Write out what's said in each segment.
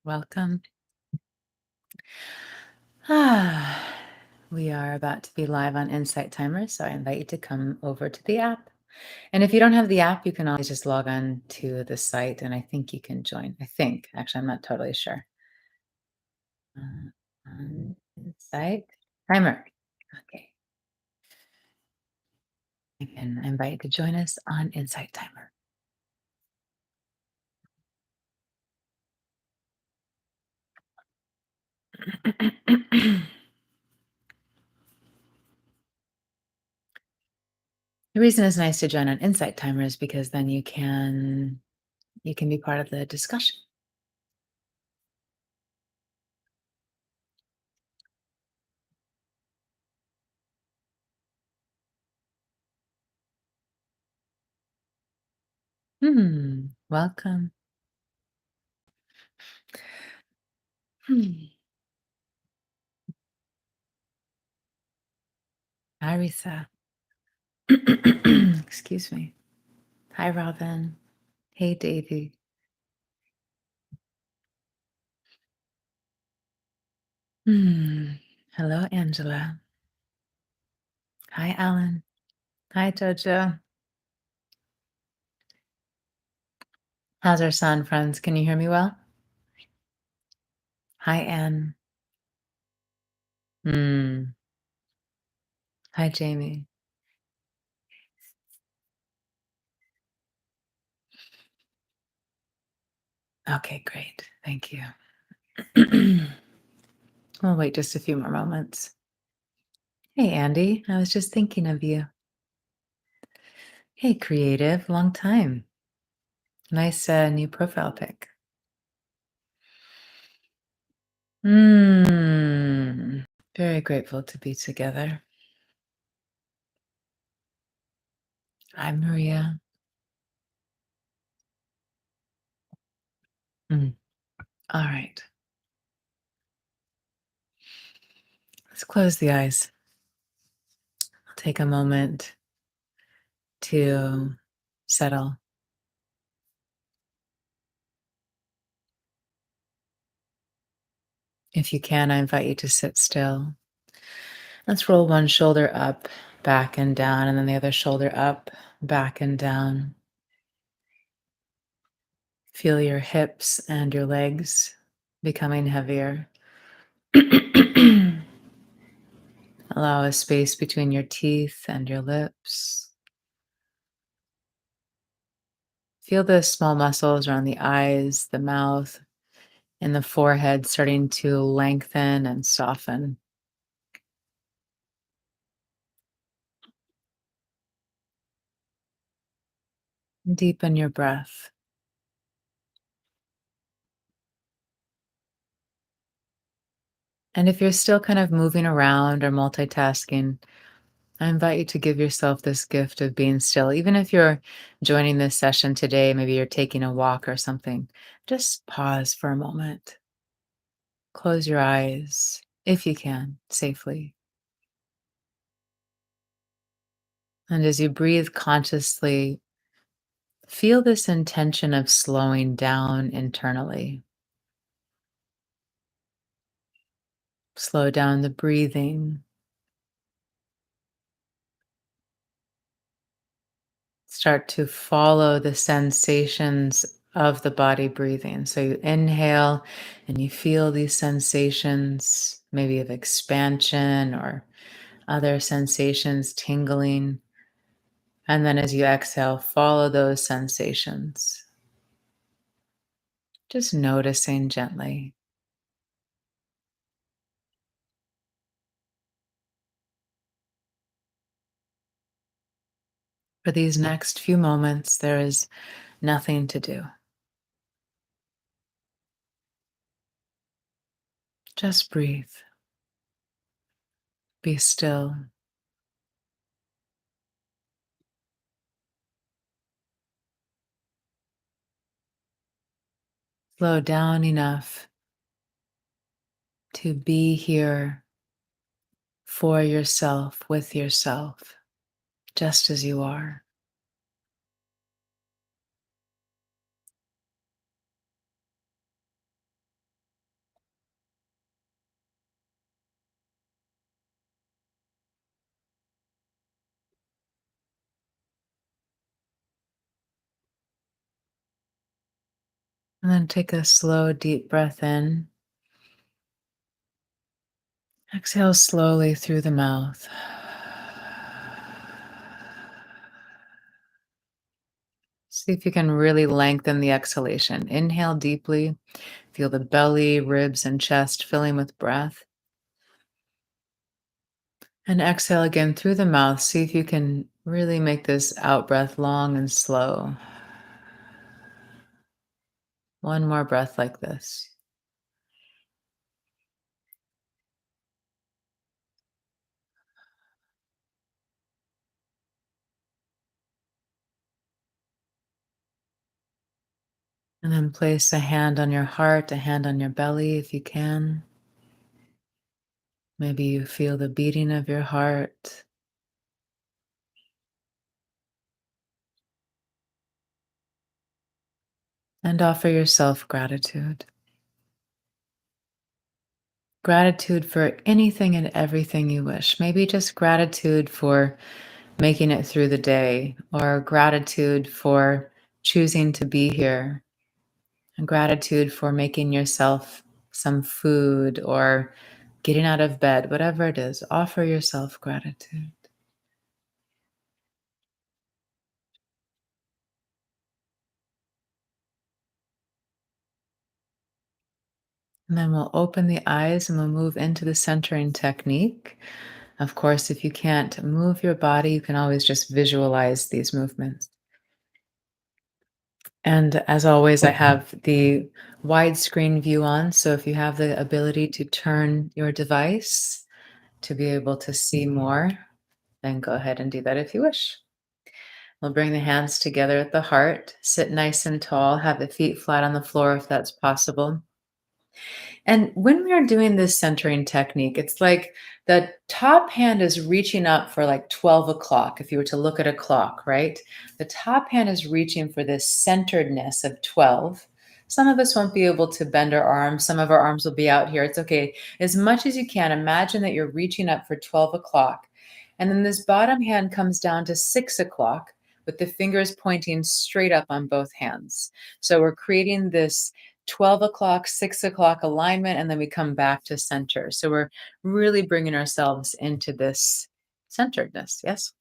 Welcome. Ah, we are about to be live on Insight Timer, so I invite you to come over to the app. And if you don't have the app, you can always just log on to the site and I think you can join. I think, actually, I'm not totally sure. On Insight Timer. Okay. You can invite you to join us on Insight Timer. The reason it's nice to join on Insight Timer is because then you can be part of the discussion. Welcome. Hmm. Hi, Risa. Excuse me. Hi, Robin. Hey, Davy. Hmm. Hello, Angela. Hi, Alan. Hi, Jojo. How's our sound, friends? Can you hear me well? Hi, Anne. Hmm. Hi, Jamie. Okay, great. Thank you. We'll wait just a few more moments. Hey, Andy. I was just thinking of you. Hey, creative. Long time. Nice new profile pic. Hmm. Very grateful to be together. Hi, Maria. Mm. All right. Let's close the eyes. I'll take a moment to settle. If you can, I invite you to sit still. Let's roll one shoulder up, back and down, and then the other shoulder up, back and down. Feel your hips and your legs becoming heavier. Allow a space between your teeth and your lips. Feel the small muscles around the eyes, the mouth, and the forehead starting to lengthen and soften. Deepen your breath. And if you're still kind of moving around or multitasking, I invite you to give yourself this gift of being still. Even if you're joining this session today, maybe you're taking a walk or something, just pause for a moment. Close your eyes if you can safely. And as you breathe consciously, feel this intention of slowing down internally. Slow down the breathing. Start to follow the sensations of the body breathing. So you inhale and you feel these sensations, maybe of expansion or other sensations, tingling. And then as you exhale, follow those sensations. Just noticing gently. For these next few moments, there is nothing to do. Just breathe. Be still. Slow down enough to be here for yourself, with yourself, just as you are. And then take a slow, deep breath in. Exhale slowly through the mouth. See if you can really lengthen the exhalation. Inhale deeply. Feel the belly, ribs, and chest filling with breath. And exhale again through the mouth. See if you can really make this out breath long and slow. One more breath like this. And then place a hand on your heart, a hand on your belly if you can. Maybe you feel the beating of your heart. And offer yourself gratitude. Gratitude for anything and everything you wish. Maybe just gratitude for making it through the day, or gratitude for choosing to be here, and gratitude for making yourself some food or getting out of bed, whatever it is. Offer yourself gratitude. And then we'll open the eyes and we'll move into the centering technique. Of course, if you can't move your body, you can always just visualize these movements. And as always, I have the widescreen view on. So if you have the ability to turn your device to be able to see more, then go ahead and do that if you wish. We'll bring the hands together at the heart, sit nice and tall, have the feet flat on the floor if that's possible. And when we are doing this centering technique, it's like the top hand is reaching up for like 12 o'clock. If you were to look at a clock, right? The top hand is reaching for this centeredness of 12. Some of us won't be able to bend our arms. Some of our arms will be out here. It's okay. As much as you can, imagine that you're reaching up for 12 o'clock. And then this bottom hand comes down to 6 o'clock with the fingers pointing straight up on both hands. So we're creating this 12 o'clock, 6 o'clock alignment, and then we come back to center. So we're really bringing ourselves into this centeredness. Yes.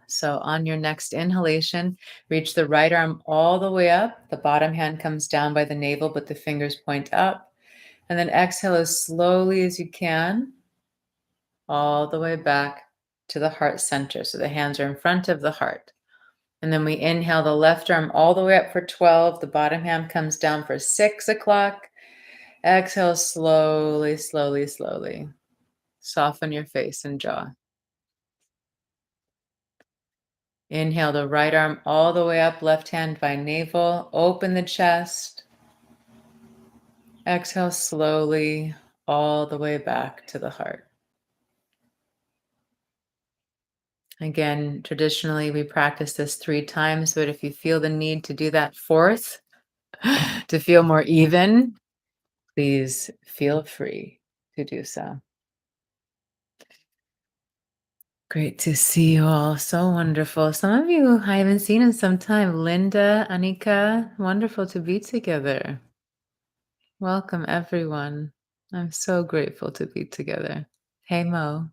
So on your next inhalation, reach the right arm all the way up. The bottom hand comes down by the navel, but the fingers point up. And then exhale as slowly as you can, all the way back to the heart center. So the hands are in front of the heart. And then we inhale the left arm all the way up for 12. The bottom hand comes down for 6 o'clock. Exhale slowly, slowly, slowly. Soften your face and jaw. Inhale the right arm all the way up, left hand by navel. Open the chest. Exhale slowly, all the way back to the heart. Again, traditionally we practice this 3 times, but if you feel the need to do that fourth to feel more even, please feel free to do so. Great to see you all. So wonderful. Some of you I haven't seen in some time. Linda, Anika, wonderful to be together. Welcome, everyone. I'm so grateful to be together. Hey, Mo.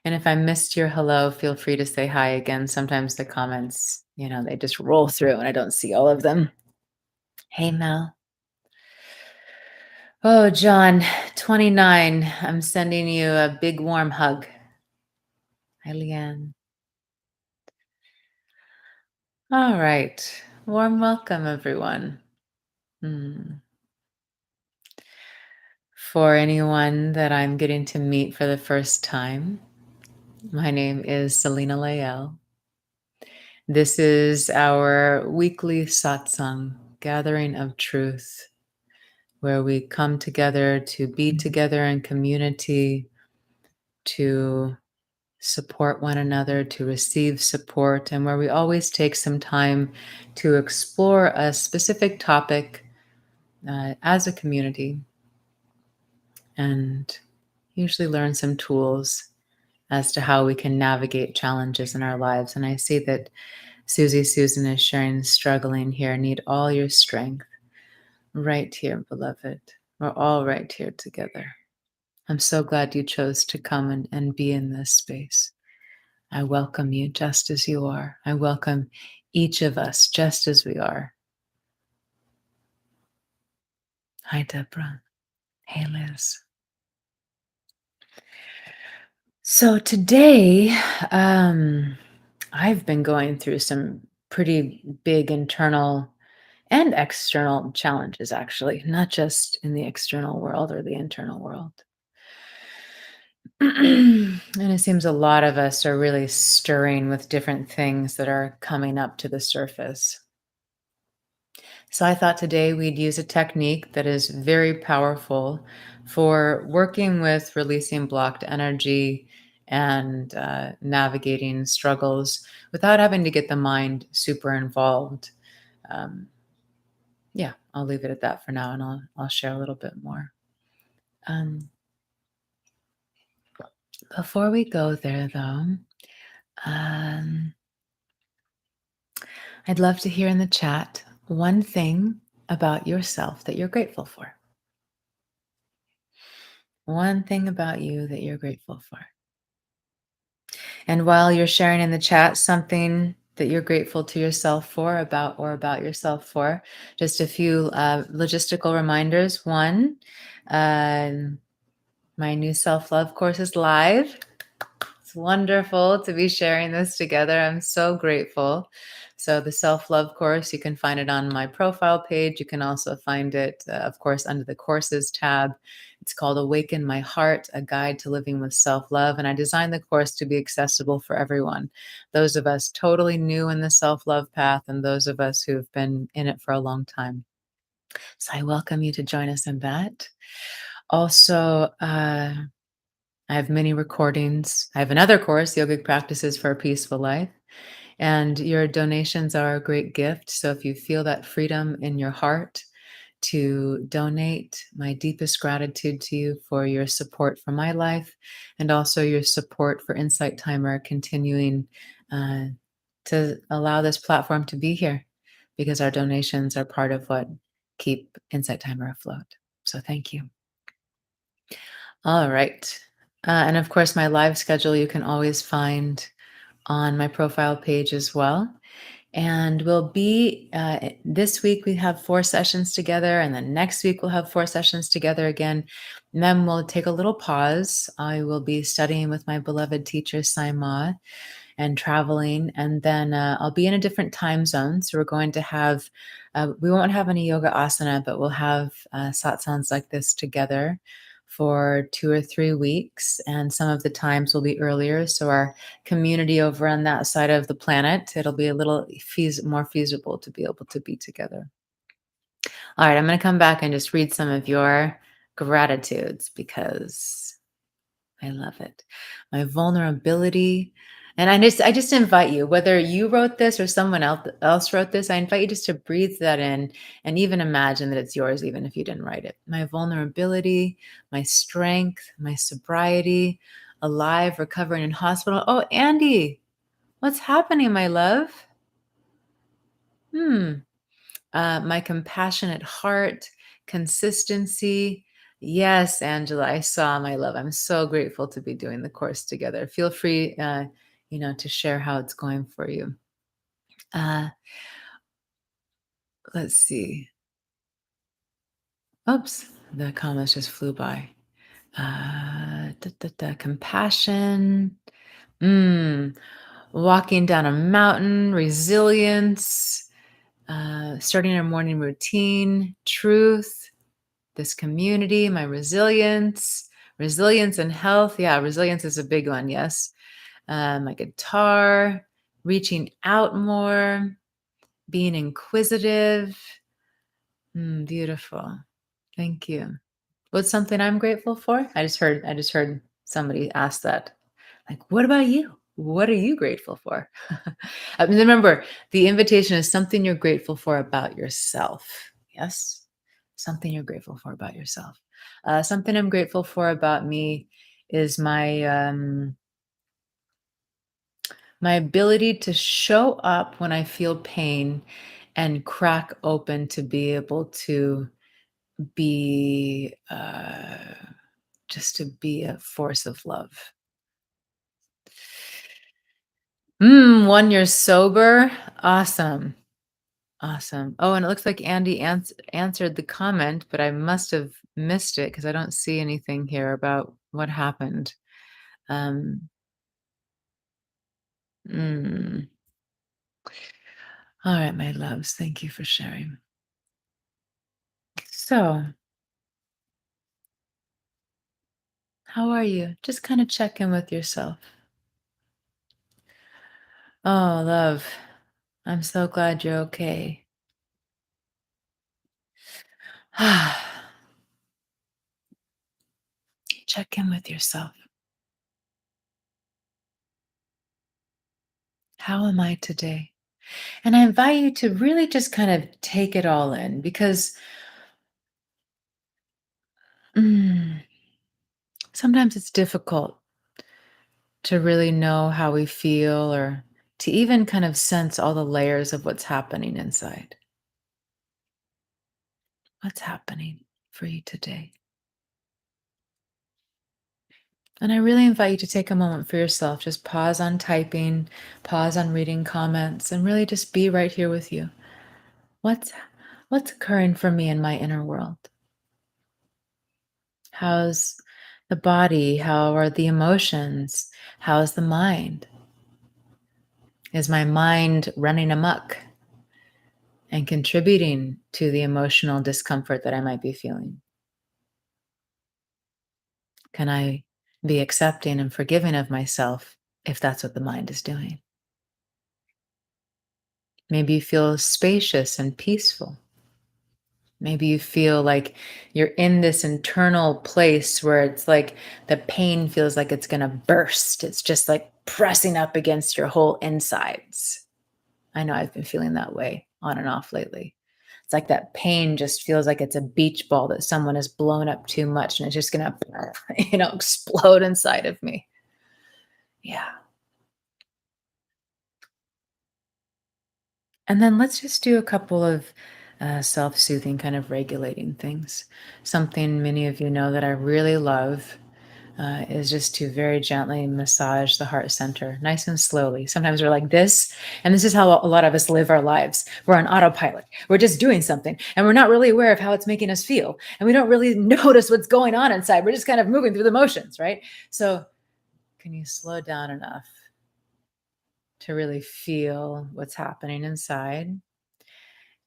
And if I missed your hello, feel free to say hi again. Sometimes the comments, they just roll through and I don't see all of them. Hey, Mel. Oh, John, 29. I'm sending you a big warm hug. Hi, Leanne. All right. Warm welcome, everyone. For anyone that I'm getting to meet for the first time, my name is Selena Layel. This is our weekly satsang, gathering of truth, where we come together to be together in community, to support one another, to receive support, and where we always take some time to explore a specific topic as a community and usually learn some tools as to how we can navigate challenges in our lives. And I see that Susan is sharing, struggling here. Need all your strength. Right here, beloved. We're all right here together. I'm so glad you chose to come and be in this space. I welcome you just as you are. I welcome each of us just as we are. Hi, Deborah. Hey, Liz. So today, I've been going through some pretty big internal and external challenges, actually, not just in the external world or the internal world. And it seems a lot of us are really stirring with different things that are coming up to the surface. So I thought today we'd use a technique that is very powerful for working with releasing blocked energy and navigating struggles without having to get the mind super involved. Um, yeah, I'll leave it at that for now, and I'll share a little bit more. Um, Before we go there, though, um, I'd love to hear in the chat one thing about yourself that you're grateful for. One thing about you that you're grateful for. And while you're sharing in the chat something that you're grateful to yourself for about yourself for, just a few logistical reminders. One, um, my new self love course is live. It's wonderful to be sharing this together. I'm so grateful. So, the self love course, you can find it on my profile page. You can also find it, of course, under the courses tab. It's called Awaken My Heart, a guide to living with self love. And I designed the course to be accessible for everyone, those of us totally new in the self love path, and those of us who've been in it for a long time. So, I welcome you to join us in that. Also, I have many recordings. I have another course, Yogic Practices for a Peaceful Life. And your donations are a great gift. So if you feel that freedom in your heart to donate, my deepest gratitude to you for your support for my life and also your support for Insight Timer continuing uh, to allow this platform to be here because our donations are part of what keep Insight Timer afloat. So thank you. All right. And of course, my live schedule you can always find on my profile page as well. And we'll be, this week we have 4 sessions together, and then next week we'll have 4 sessions together again. And then we'll take a little pause. I will be studying with my beloved teacher, Saima, and traveling. And then I'll be in a different time zone. So we're going to have, we won't have any yoga asana, but we'll have satsangs like this together for 2 or 3 weeks. And some of the times will be earlier. So our community over on that side of the planet, it'll be a little more feasible to be able to be together. All right, I'm going to come back and just read some of your gratitudes because I love it. My vulnerability. And I just invite you, whether you wrote this or someone else wrote this, I invite you just to breathe that in and even imagine that it's yours, even if you didn't write it. My vulnerability, my strength, my sobriety, alive, recovering in hospital. Oh, Andy, what's happening, my love? Hmm. My compassionate heart, consistency. Yes, Angela, I saw my love. I'm so grateful to be doing the course together. Feel free, to share how it's going for you. Uh, let's see. Oops, the comments just flew by. Compassion. Mm, walking down a mountain, resilience, starting our morning routine, truth, this community, my resilience and health. Yeah, resilience is a big one. Yes. My guitar, reaching out more, being inquisitive. Beautiful. Thank you. What's something I'm grateful for? I just heard somebody ask that. Like, what about you? What are you grateful for? Remember, the invitation is something you're grateful for about yourself. Yes, something you're grateful for about yourself. Something I'm grateful for about me is My ability to show up when I feel pain and crack open to be able to be, just to be a force of love. 1 year sober? Awesome, awesome. Oh, and it looks like Andy answered the comment, but I must have missed it because I don't see anything here about what happened. Um, mm. Alright, my loves, thank you for sharing. So, how are you? Just kinda check in with yourself. Oh, love, I'm so glad you're okay. Check in with yourself. How am I today? And I invite you to really just kind of take it all in because mm, sometimes it's difficult to really know how we feel or to even kind of sense all the layers of what's happening inside. What's happening for you today? And I really invite you to take a moment for yourself. Just pause on typing, pause on reading comments, and really just be right here with you. What's what's occurring for me in my inner world? How's the body? How are the emotions? How's the mind? Is my mind running amok and contributing to the emotional discomfort that I might be feeling? Can I be accepting and forgiving of myself if that's what the mind is doing? Maybe you feel spacious and peaceful. Maybe you feel like you're in this internal place where it's like the pain feels like it's going to burst. It's just like pressing up against your whole insides. I know I've been feeling that way on and off lately. It's like that pain just feels like it's a beach ball that someone has blown up too much and it's just going to, explode inside of me. Yeah. And then let's just do a couple of self soothing, kind of regulating things. Something many of you know that I really love is just to very gently massage the heart center, nice and slowly. Sometimes we're like this, and this is how a lot of us live our lives. We're on autopilot. We're just doing something, and we're not really aware of how it's making us feel, and we don't really notice what's going on inside. We're just kind of moving through the motions, right? So, can you slow down enough to really feel what's happening inside?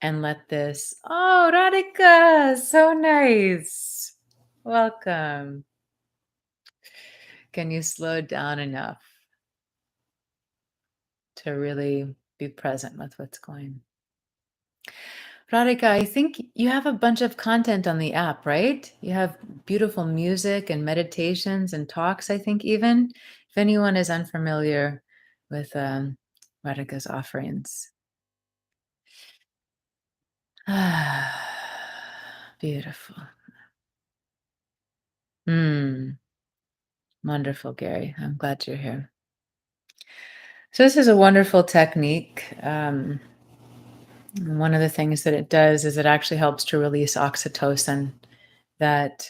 And let this, oh, Radhika, so nice. Welcome. Can you slow down enough to really be present with what's going? Radhika, I think you have a bunch of content on the app, right? You have beautiful music and meditations and talks, I think, even if anyone is unfamiliar with Radhika's offerings. Beautiful. Mm, wonderful, Gary. I'm glad you're here. So this is a wonderful technique. One of the things that it does is it actually helps to release oxytocin, that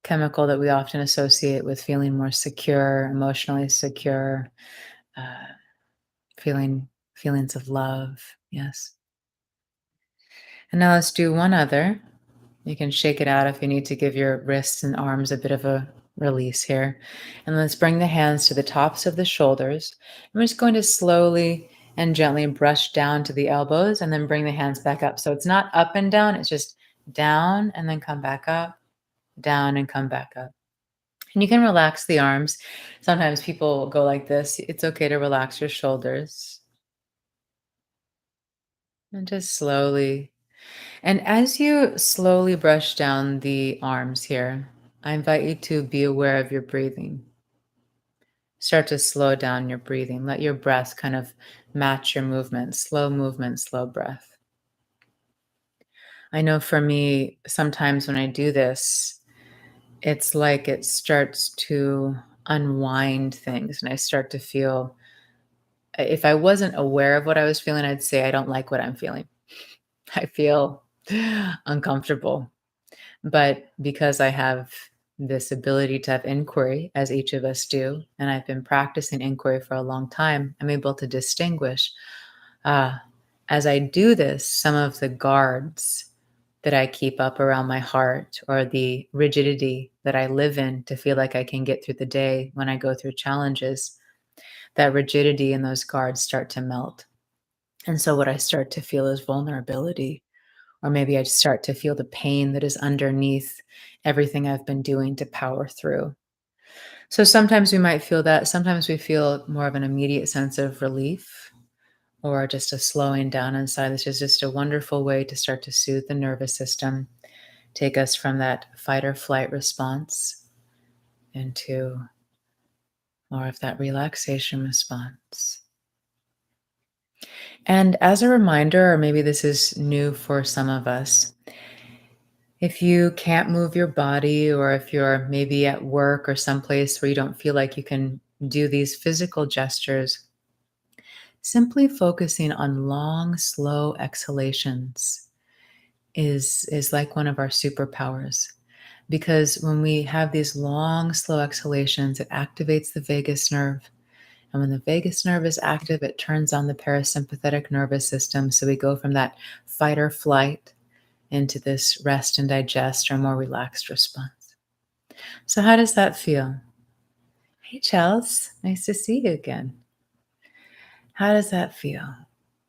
chemical that we often associate with feeling more secure, emotionally secure, uh, feeling feelings of love. Yes. And now let's do one other. You can shake it out if you need to give your wrists and arms a bit of a release here. And let's bring the hands to the tops of the shoulders. I'm just going to slowly and gently brush down to the elbows and then bring the hands back up. So it's not up and down, it's just down and then come back up, down and come back up. And you can relax the arms. Sometimes people go like this. It's okay to relax your shoulders and just slowly. And as you slowly brush down the arms here, I invite you to be aware of your breathing. Start to slow down your breathing. Let your breath kind of match your movement, slow breath. I know for me, sometimes when I do this, it's like it starts to unwind things and I start to feel If I wasn't aware of what I was feeling, I'd say I don't like what I'm feeling. I feel uncomfortable. But because I have this ability to have inquiry, as each of us do, and I've been practicing inquiry for a long time, I'm able to distinguish. Ah, as I do this, some of the guards that I keep up around my heart or the rigidity that I live in to feel like I can get through the day when I go through challenges, that rigidity and those guards start to melt. And so what I start to feel is vulnerability, or maybe I start to feel the pain that is underneath everything I've been doing to power through. So sometimes we might feel that. Sometimes we feel more of an immediate sense of relief or just a slowing down inside. This is just a wonderful way to start to soothe the nervous system, take us from that fight or flight response into more of that relaxation response. And as a reminder, or maybe this is new for some of us, if you can't move your body, or if you're maybe at work or someplace where you don't feel like you can do these physical gestures, simply focusing on long, slow exhalations is like one of our superpowers. Because when we have these long, slow exhalations, it activates the vagus nerve. And when the vagus nerve is active, it turns on the parasympathetic nervous system. So we go from that fight or flight into this rest and digest or more relaxed response. So, how does that feel? Hey, Chels, nice to see you again. How does that feel?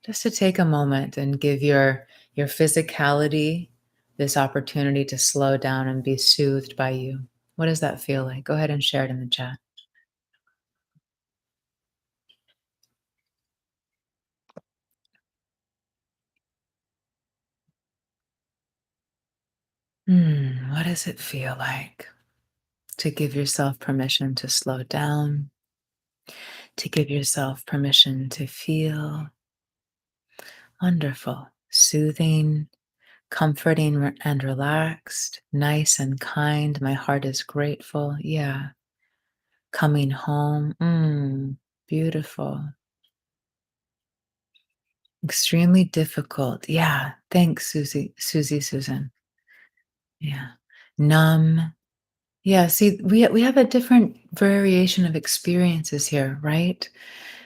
Just to take a moment and give your physicality this opportunity to slow down and be soothed by you. What does that feel like? Go ahead and share it in the chat. What does it feel like to give yourself permission to slow down, to give yourself permission to feel wonderful, soothing, comforting, and relaxed, nice and kind? My heart is grateful. Yeah. Coming home. Beautiful. Extremely difficult. Yeah. Thanks, Susan. Yeah. Numb. Yeah, see, we have a different variation of experiences here, right?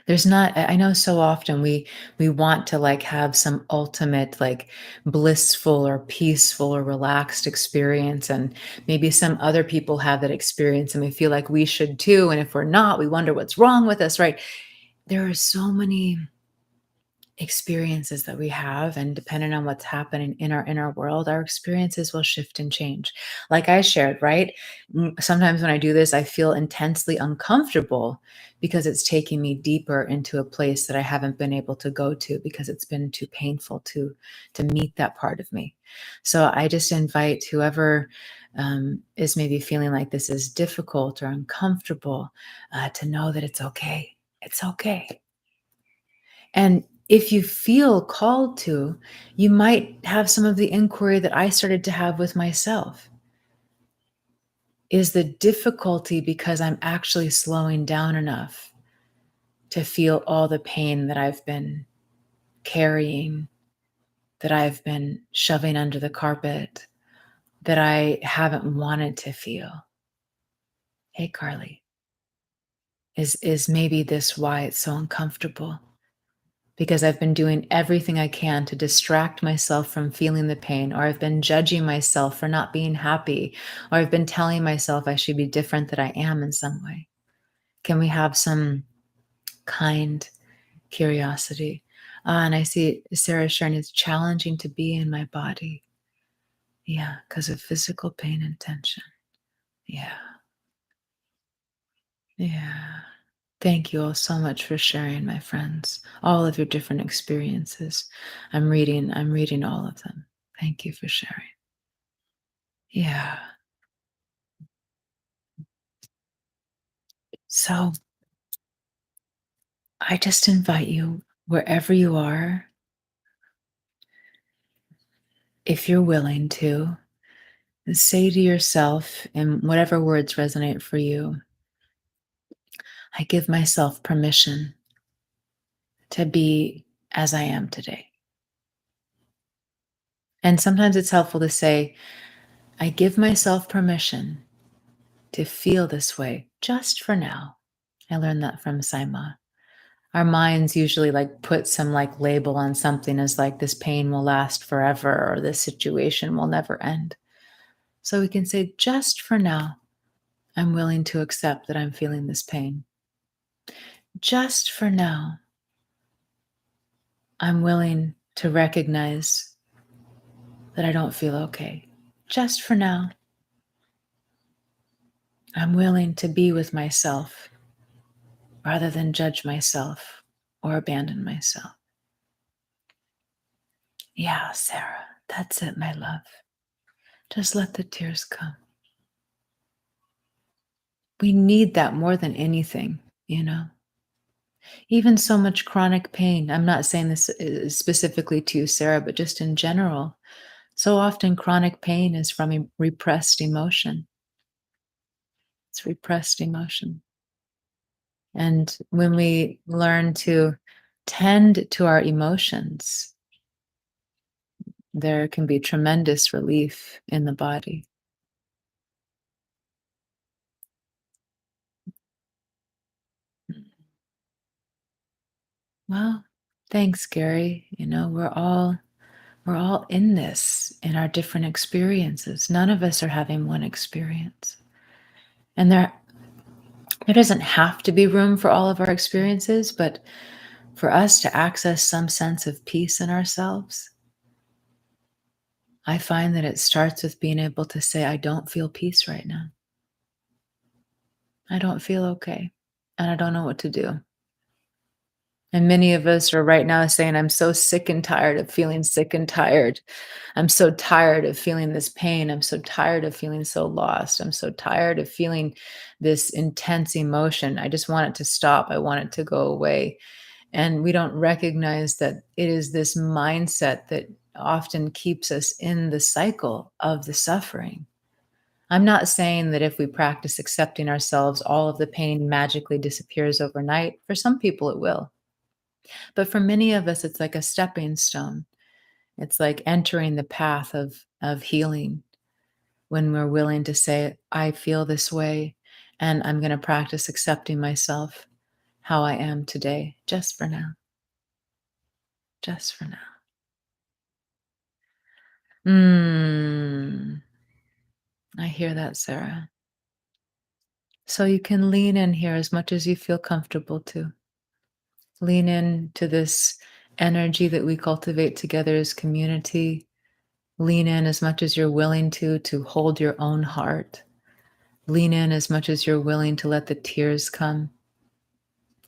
There's not I know so often we want to, like, have some ultimate, like, blissful or peaceful or relaxed experience, and maybe some other people have that experience, and we feel like we should too, and if we're not, we wonder what's wrong with us, right? There are so many experiences that we have, and depending on what's happening in our inner world, our experiences will shift and change. Like I shared, right? Sometimes when I do this, I feel intensely uncomfortable because it's taking me deeper into a place that I haven't been able to go to because it's been too painful to meet that part of me. So I just invite whoever is maybe feeling like this is difficult or uncomfortable, to know that it's okay. It's okay. And if you feel called to, you might have some of the inquiry that I started to have with myself. Is the difficulty because I'm actually slowing down enough to feel all the pain that I've been carrying, that I've been shoving under the carpet, that I haven't wanted to feel? Hey, Carly, is maybe this why it's so uncomfortable? Because I've been doing everything I can to distract myself from feeling the pain, or I've been judging myself for not being happy, or I've been telling myself I should be different than I am in some way. Can we have some kind curiosity? And I see Sarah sharing it's challenging to be in my body. Yeah, because of physical pain and tension. Yeah, yeah. Thank you all so much for sharing, my friends. All of your different experiences. I'm reading all of them. Thank you for sharing. Yeah. So I just invite you, wherever you are, if you're willing to, say to yourself in whatever words resonate for you, I give myself permission to be as I am today. And sometimes it's helpful to say, I give myself permission to feel this way just for now. I learned that from Saima. Our minds usually like put some like label on something as like this pain will last forever or this situation will never end. So we can say, just for now, I'm willing to accept that I'm feeling this pain. Just for now, I'm willing to recognize that I don't feel okay. Just for now, I'm willing to be with myself rather than judge myself or abandon myself. Yeah, Sarah, that's it, my love. Just let the tears come. We need that more than anything, you know? Even so much chronic pain. I'm not saying this specifically to you, Sarah, but just in general. So often, chronic pain is from repressed emotion. It's repressed emotion. And when we learn to tend to our emotions, there can be tremendous relief in the body. Well, thanks, Gary. You know, we're all in this in our different experiences. None of us are having one experience. And there doesn't have to be room for all of our experiences, but for us to access some sense of peace in ourselves, I find that it starts with being able to say, I don't feel peace right now. I don't feel okay. And I don't know what to do. And many of us are right now saying, I'm so sick and tired of feeling sick and tired. I'm so tired of feeling this pain. I'm so tired of feeling so lost. I'm so tired of feeling this intense emotion. I just want it to stop. I want it to go away. And we don't recognize that it is this mindset that often keeps us in the cycle of the suffering. I'm not saying that if we practice accepting ourselves, all of the pain magically disappears overnight. For some people, it will. But for many of us, it's like a stepping stone. It's like entering the path of healing when we're willing to say, I feel this way, and I'm going to practice accepting myself how I am today, just for now, just for now. I hear that, Sarah. So you can lean in here as much as you feel comfortable to. Lean in to this energy that we cultivate together as community. Lean in as much as you're willing to hold your own heart. Lean in as much as you're willing to let the tears come.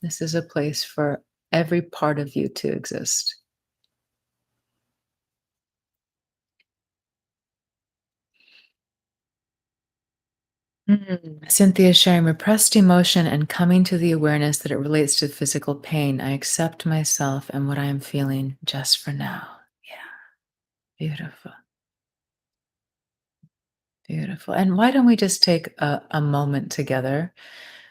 This is a place for every part of you to exist. Cynthia sharing repressed emotion and coming to the awareness that it relates to physical pain. I accept myself and what I am feeling just for now. Yeah, beautiful. Beautiful. And why don't we just take a moment together?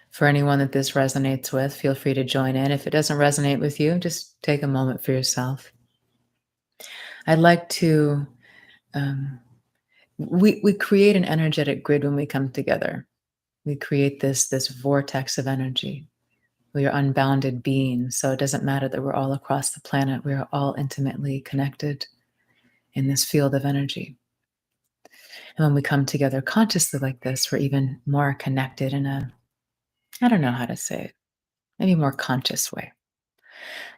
For anyone that this resonates with, feel free to join in. If it doesn't resonate with you, just take a moment for yourself. I'd like to, um, we create an energetic grid when we come together. We create this vortex of energy. We are unbounded beings, so it doesn't matter that we're all across the planet. We are all intimately connected in this field of energy. And when we come together consciously like this, we're even more connected in a, I don't know how to say it, maybe more conscious way.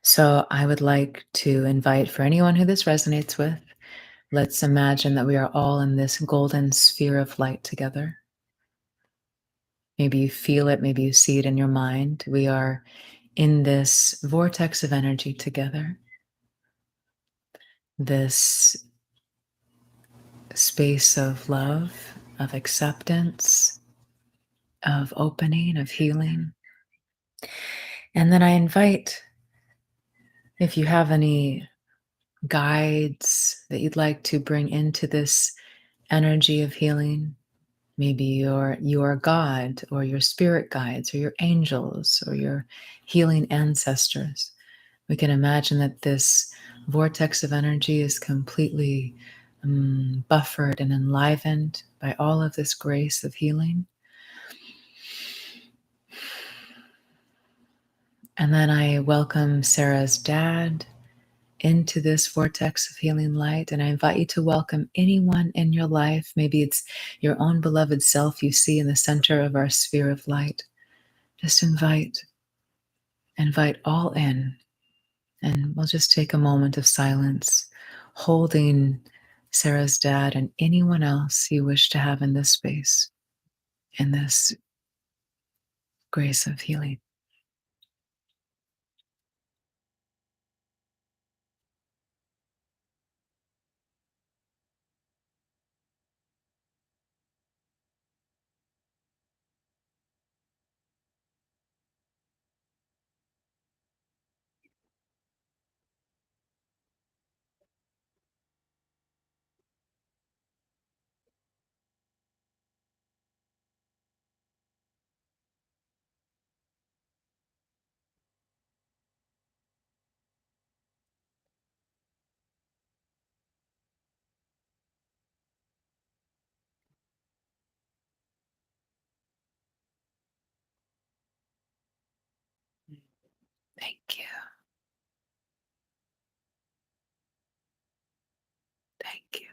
So I would like to invite for anyone who this resonates with, let's imagine that we are all in this golden sphere of light together. Maybe you feel it, maybe you see it in your mind. We are in this vortex of energy together, this space of love, of acceptance, of opening, of healing. And then I invite, if you have any guides that you'd like to bring into this energy of healing, maybe your God or your spirit guides or your angels or your healing ancestors. We can imagine that this vortex of energy is completely buffered and enlivened by all of this grace of healing. And then I welcome Sarah's dad into this vortex of healing light. And I invite you to welcome anyone in your life. Maybe it's your own beloved self you see in the center of our sphere of light. Just invite all in. And we'll just take a moment of silence, holding Sarah's dad and anyone else you wish to have in this space, in this grace of healing. Thank you. Thank you.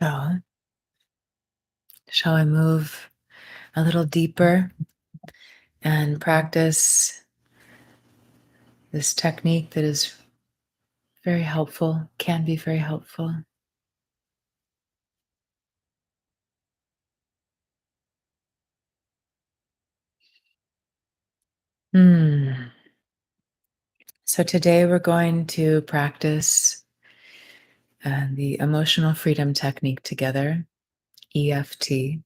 So, shall I move a little deeper and practice this technique that is very helpful, can be very helpful? Hmm. So, today we're going to practice the emotional freedom technique together, EFT,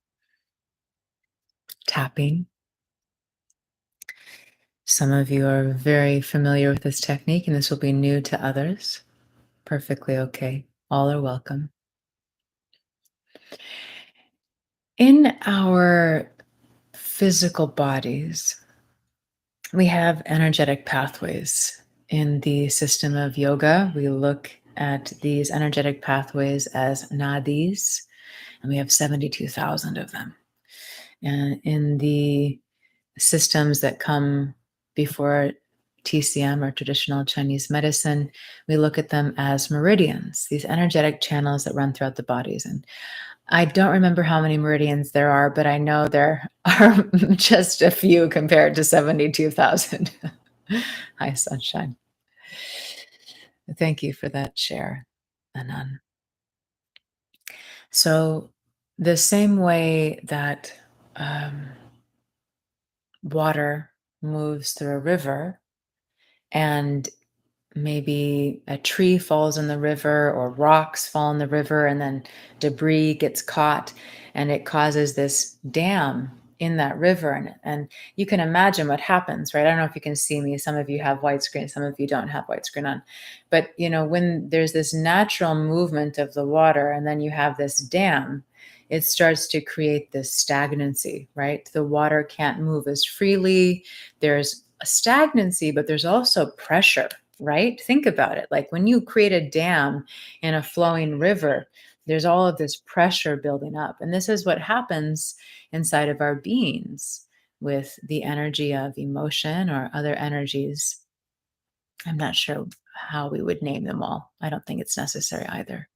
tapping. Some of you are very familiar with this technique, and this will be new to others. Perfectly okay. All are welcome. In our physical bodies, we have energetic pathways. In the system of yoga, we look at these energetic pathways as nadis, and we have 72,000 of them. And in the systems that come before TCM or traditional Chinese medicine, we look at them as meridians, these energetic channels that run throughout the bodies. And I don't remember how many meridians there are, but I know there are just a few compared to 72,000. Hi, sunshine. Thank you for that share, Anan. So, the same way that um, water moves through a river, and maybe a tree falls in the river or rocks fall in the river and then debris gets caught and it causes this dam in that river, and you can imagine what happens, right? I don't know if you can see me. Some of you have widescreen, some of you don't have widescreen on. But when there's this natural movement of the water and then you have this dam, it starts to create this stagnancy, right? The water can't move as freely. There's a stagnancy, but there's also pressure, right? Think about it. Like when you create a dam in a flowing river, there's all of this pressure building up. And this is what happens inside of our beings with the energy of emotion or other energies. I'm not sure how we would name them all. I don't think it's necessary either.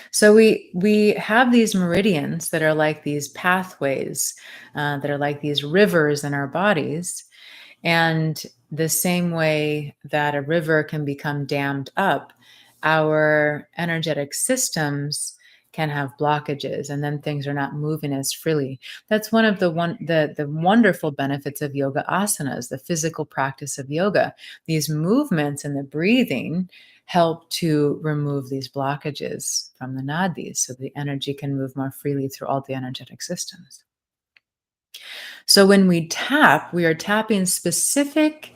So we have these meridians that are like these pathways, that are like these rivers in our bodies, and the same way that a river can become dammed up, our energetic systems can have blockages and then things are not moving as freely. That's one of the wonderful benefits of yoga asanas, the physical practice of yoga. These movements and the breathing help to remove these blockages from the nadis so the energy can move more freely through all the energetic systems. So when we tap, we are tapping specific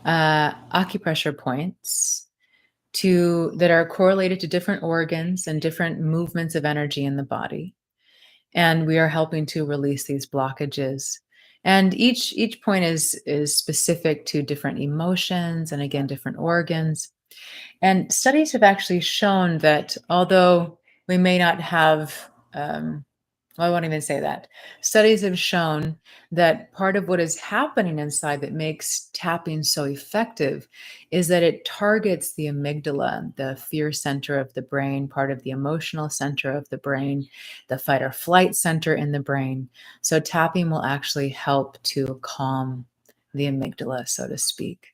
acupressure points that are correlated to different organs and different movements of energy in the body. And we are helping to release these blockages. And each point is specific to different emotions and again different organs. And studies have actually shown that although we may not have, well, I won't even say that. Studies have shown that part of what is happening inside that makes tapping so effective is that it targets the amygdala, the fear center of the brain, part of the emotional center of the brain, the fight or flight center in the brain. So tapping will actually help to calm the amygdala, so to speak.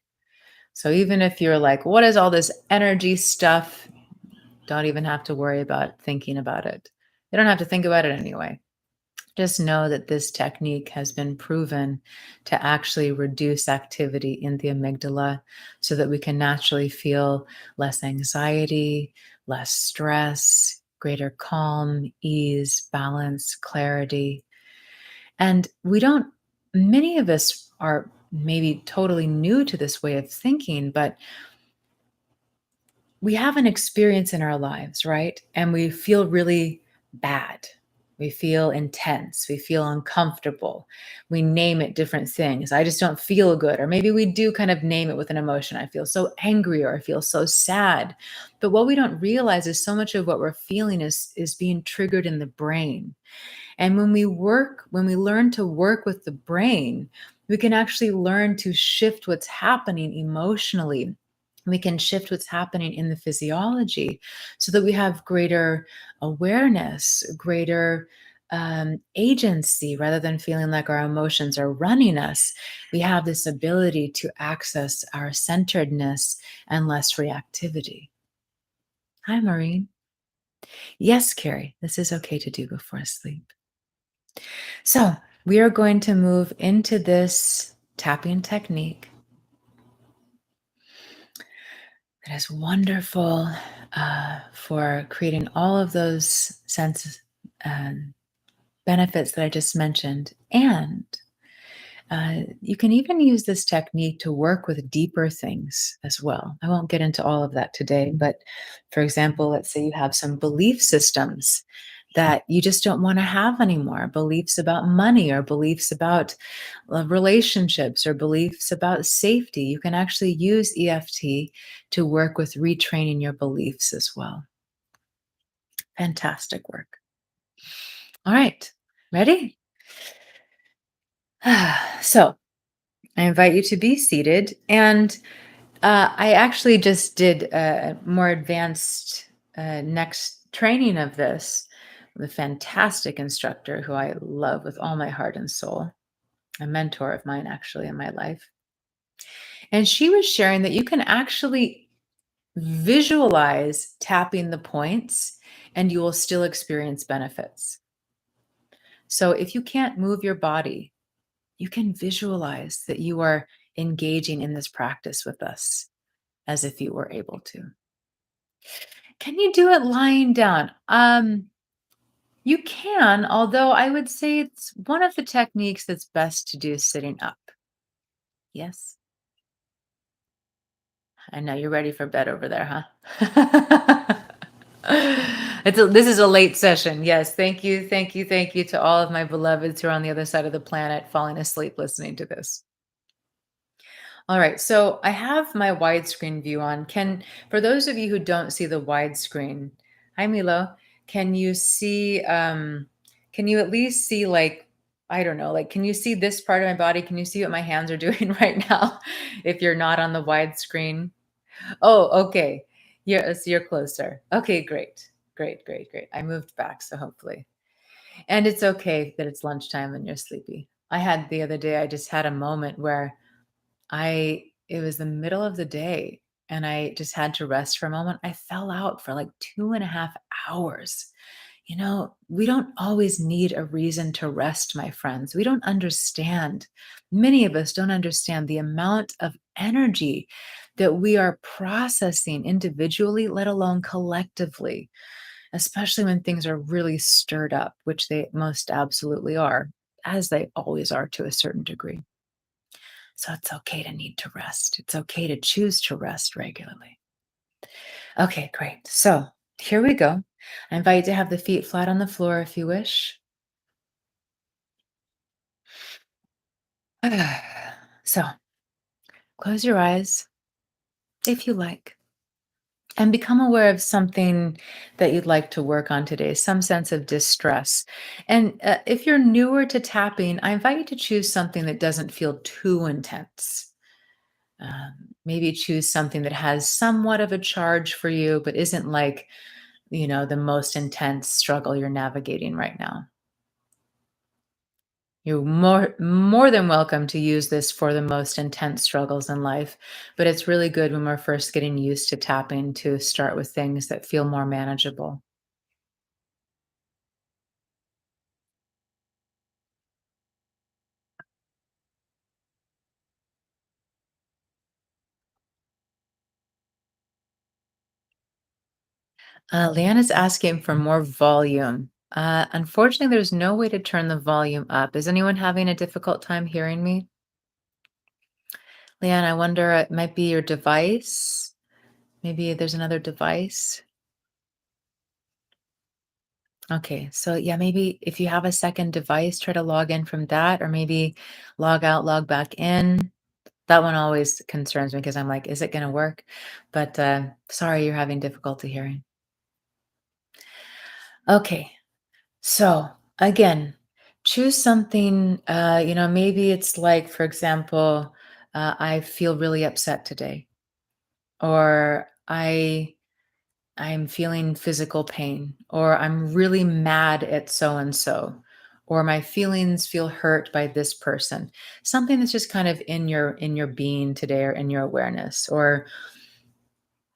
So even if you're like, what is all this energy stuff? Don't even have to worry about thinking about it. You don't have to think about it anyway. Just know that this technique has been proven to actually reduce activity in the amygdala so that we can naturally feel less anxiety, less stress, greater calm, ease, balance, clarity. And many of us are maybe totally new to this way of thinking, but we have an experience in our lives, right? And we feel really bad. We feel intense. We feel uncomfortable. We name it different things. I just don't feel good. Or maybe we do kind of name it with an emotion. I feel so angry or I feel so sad. But what we don't realize is so much of what we're feeling is being triggered in the brain. And when we learn to work with the brain, we can actually learn to shift what's happening emotionally. We can shift what's happening in the physiology so that we have greater awareness, greater agency rather than feeling like our emotions are running us. We have this ability to access our centeredness and less reactivity. Hi, Maureen. Yes, Carrie, this is okay to do before sleep. So, we are going to move into this tapping technique that is wonderful for creating all of those senses and benefits that I just mentioned. And you can even use this technique to work with deeper things as well. I won't get into all of that today, but for example, let's say you have some belief systems that you just don't want to have anymore, beliefs about money or beliefs about relationships or beliefs about safety. You can actually use EFT to work with retraining your beliefs as well. Fantastic work. All right, ready? So I invite you to be seated. And I actually just did a more advanced next training of this with a fantastic instructor who I love with all my heart and soul, a mentor of mine actually in my life. And she was sharing that you can actually visualize tapping the points and you will still experience benefits. So if you can't move your body, you can visualize that you are engaging in this practice with us as if you were able to. Can you do it lying down? You can, although I would say it's one of the techniques that's best to do sitting up. Yes. I know you're ready for bed over there, huh? This is a late session. Yes. Thank you. Thank you. Thank you to all of my beloveds who are on the other side of the planet falling asleep listening to this. All right, so I have my widescreen view on. For those of you who don't see the widescreen, hi Milo, can you see, can you at least see like, I don't know, like, can you see this part of my body? Can you see what my hands are doing right now if you're not on the widescreen? Oh, okay. You're closer. Okay, great. Great, great, great. I moved back, so hopefully. And it's okay that it's lunchtime and you're sleepy. I had the other day, I just had a moment where it was the middle of the day and I just had to rest for a moment. I fell out for like 2.5 hours. We don't always need a reason to rest, my friends. We don't understand. Many of us don't understand the amount of energy that we are processing individually, let alone collectively, especially when things are really stirred up, which they most absolutely are, as they always are to a certain degree. So it's okay to need to rest. It's okay to choose to rest regularly. Okay, great. So here we go. I invite you to have the feet flat on the floor if you wish. So close your eyes if you like and become aware of something that you'd like to work on today, some sense of distress. And if you're newer to tapping, I invite you to choose something that doesn't feel too intense. Maybe choose something that has somewhat of a charge for you, but isn't like, the most intense struggle you're navigating right now. You're more than welcome to use this for the most intense struggles in life, but it's really good when we're first getting used to tapping to start with things that feel more manageable. Leanne is asking for more volume. Unfortunately, there's no way to turn the volume up. Is anyone having a difficult time hearing me? Leanne, I wonder, it might be your device. Maybe there's another device. Okay, so yeah, maybe if you have a second device, try to log in from that, or maybe log out, log back in. That one always concerns me because I'm like, is it going to work? But sorry, you're having difficulty hearing. Okay, so again, choose something. Maybe it's like, for example, I feel really upset today, or I'm feeling physical pain, or I'm really mad at so and so, or my feelings feel hurt by this person. Something that's just kind of in your being today or in your awareness, or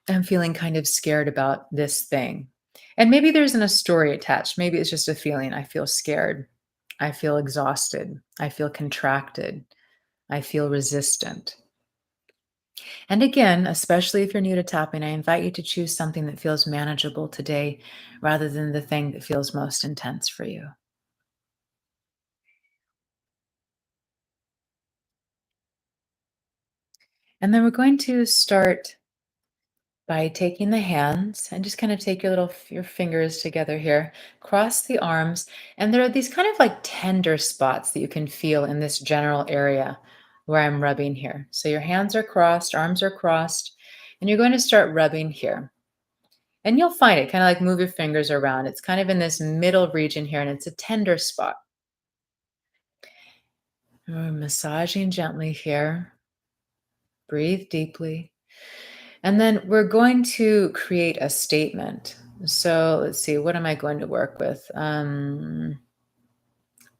I'm feeling kind of scared about this thing. And maybe there isn't a story attached. Maybe it's just a feeling. I feel scared. I feel exhausted. I feel contracted. I feel resistant. And again, especially if you're new to tapping, I invite you to choose something that feels manageable today rather than the thing that feels most intense for you. And then we're going to start by taking the hands and just kind of take your fingers together here, cross the arms, and there are these kind of like tender spots that you can feel in this general area where I'm rubbing here. So your hands are crossed, arms are crossed, and you're going to start rubbing here. And you'll find it kind of like move your fingers around. It's kind of in this middle region here, and it's a tender spot. We're massaging gently here. Breathe deeply. And then we're going to create a statement. So let's see, what am I going to work with? I'm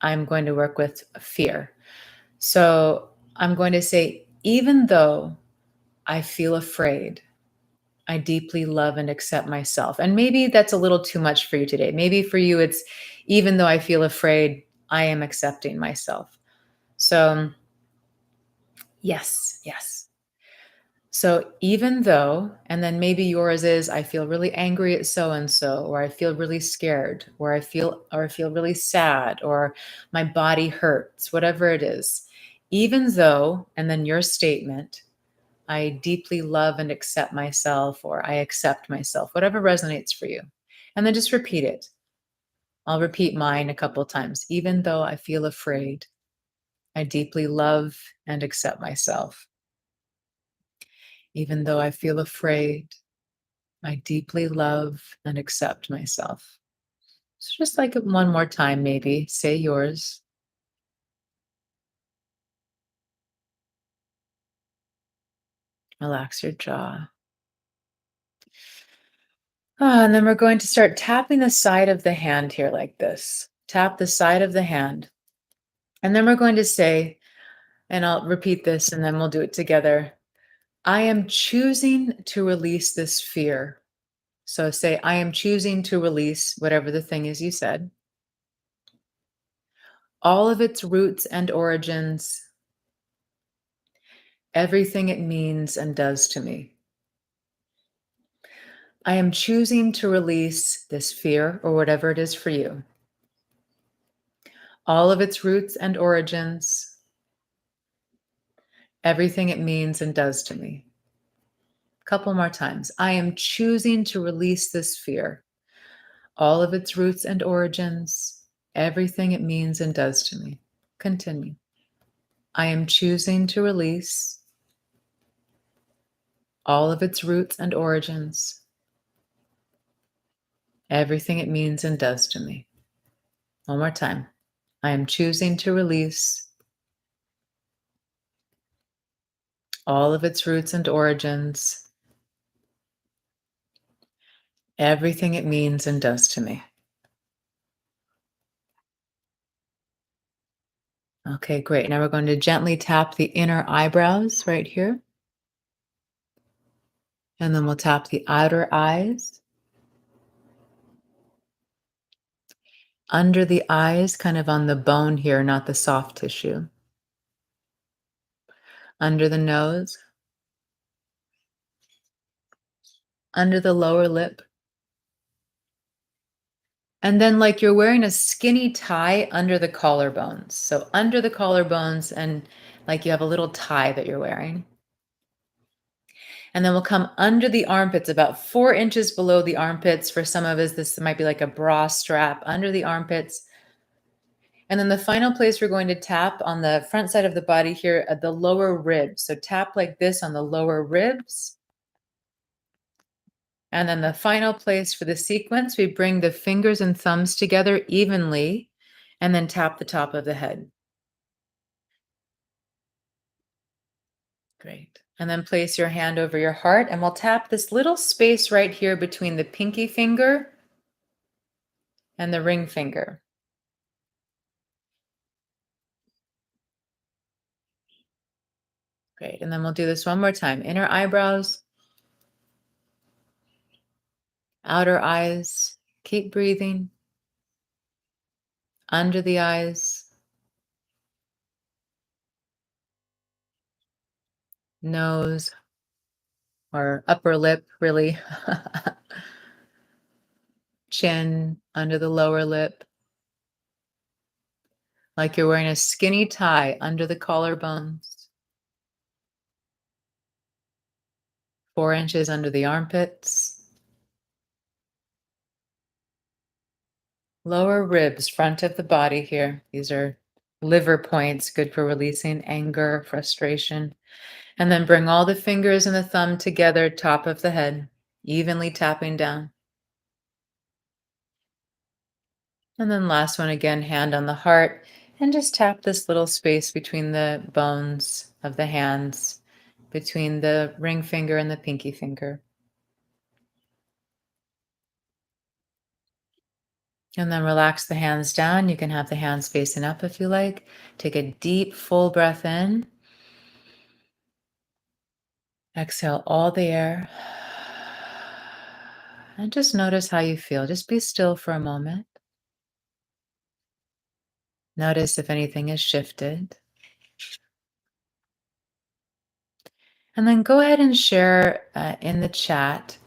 going to work with fear. So I'm going to say, even though I feel afraid, I deeply love and accept myself. And maybe that's a little too much for you today. Maybe for you, it's even though I feel afraid, I am accepting myself. So, yes, yes. So even though, and then maybe yours is, I feel really angry at so and so, or I feel really scared, or I feel really sad, or my body hurts, whatever it is. Even though, and then your statement, I deeply love and accept myself, or I accept myself, whatever resonates for you. And then just repeat it. I'll repeat mine a couple times. Even though I feel afraid, I deeply love and accept myself. Even though I feel afraid, I deeply love and accept myself. So just like it one more time, maybe say yours. Relax your jaw. And then we're going to start tapping the side of the hand here like this. Tap the side of the hand. And then we're going to say, and I'll repeat this and then we'll do it together. I am choosing to release this fear. So say, I am choosing to release whatever the thing is you said, all of its roots and origins, everything it means and does to me. I am choosing to release this fear or whatever it is for you, all of its roots and origins, everything it means and does to me. Couple more times. I am choosing to release this fear, all of its roots and origins, everything it means and does to me. Continue. I am choosing to release all of its roots and origins, everything it means and does to me. One more time. I am choosing to release all of its roots and origins, everything it means and does to me. Okay, great. Now we're going to gently tap the inner eyebrows right here. And then we'll tap the outer eyes. Under the eyes, kind of on the bone here, not the soft tissue. Under the nose. Under the lower lip. And then, like you're wearing a skinny tie under the collarbones. So, under the collarbones, and like you have a little tie that you're wearing. And then we'll come under the armpits, about 4 inches below the armpits. For some of us, this might be like a bra strap under the armpits. And then the final place we're going to tap on the front side of the body here at the lower ribs. So tap like this on the lower ribs. And then the final place for the sequence, we bring the fingers and thumbs together evenly and then tap the top of the head. Great. And then place your hand over your heart and we'll tap this little space right here between the pinky finger and the ring finger. Great. And then we'll do this one more time. Inner eyebrows, outer eyes. Keep breathing. Under the eyes. Nose or upper lip, really. Chin, under the lower lip. Like you're wearing a skinny tie under the collarbones. 4 inches under the armpits. Lower ribs, front of the body here. These are liver points, good for releasing anger, frustration. And then bring all the fingers and the thumb together, top of the head, evenly tapping down. And then last one again, hand on the heart, and just tap this little space between the bones of the hands, between the ring finger and the pinky finger. And then relax the hands down. You can have the hands facing up if you like. Take a deep, full breath in. Exhale all the air. And just notice how you feel. Just be still for a moment. Notice if anything has shifted. And then go ahead and share in the chat